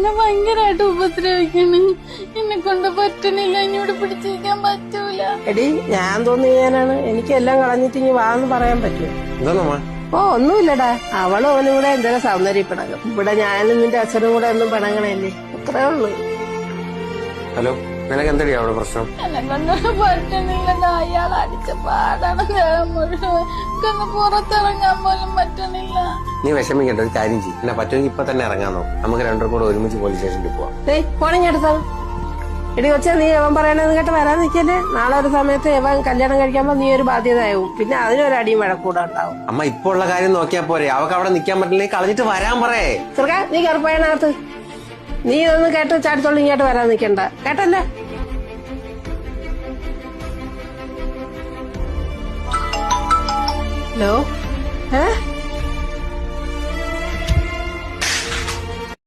എന്നെ ഭയങ്കരമായിട്ട് ഉപദ്രവിക്കണ്. എന്നെ കൊണ്ട് പറ്റണില്ല, ഇനിയോട് പിടിച്ചിരിക്കാൻ പറ്റൂല. എടി ഞാൻ തോന്നി ചെയ്യാനാണ്, എനിക്കെല്ലാം കളഞ്ഞിട്ട് ഇനി വാന്ന് പറയാൻ പറ്റുമോ? എന്താ? ഓ ഒന്നുമില്ലടാ, അവളും അവനും കൂടെ എന്തെങ്കിലും സൗന്ദര്യം പിണങ്ങും. ഇവിടെ ഞാനും നിന്റെ അച്ഛനും കൂടെ ഒന്നും പിണങ്ങണല്ലേ, അത്രേ ഉള്ളു. ഹലോ, നിനക്ക് എന്തടി അവിടെ പ്രശ്നം? എന്നെ കൊണ്ടൊന്നും പറ്റണില്ലടാ. അയാൾ അടിച്ച പാടാണ് ദേഹം മുഴുവൻ. എനിക്കൊന്ന് പുറത്തിറങ്ങാൻ പോലും പറ്റണില്ല. നീ വിഷമിക്കണ്ട, ഒരു കാര്യം ചെയ്യും. എന്നെ പറ്റുമെങ്കിൽ ഇപ്പൊ തന്നെ ഇറങ്ങാന്നോ, നമുക്ക് രണ്ടും കൂടെ ഒരുമിച്ച് പോലീസ് സ്റ്റേഷനിൽ പോവാം. ഫോണിങ്ങെടുത്തോ. എടി കൊച്ചാ, നീ എവൻ പറയണത് കേട്ട് വരാൻ നിൽക്കല്ലേ. നാളെ ഒരു സമയത്ത് എവൻ കല്യാണം കഴിക്കുമ്പോ നീ ഒരു ബാധ്യതയാവും, പിന്നെ അതിനൊരു അടിയും വഴക്കൂടെ ഉണ്ടാവും. അമ്മ ഇപ്പൊ ഉള്ള കാര്യം നോക്കിയാ പോരെ, അവക്ക് അവിടെ നിൽക്കാൻ പറ്റില്ലെങ്കിൽ കളഞ്ഞിട്ട് വരാൻ പറയേ. ചെറുക്കാ, നീ കറുപ്പയനകത്ത്. നീ ഇതൊന്നും കേട്ട് ചാടിത്തോളി ഇങ്ങോട്ട് വരാൻ നിൽക്കണ്ട, കേട്ടല്ലേ? ഹലോ,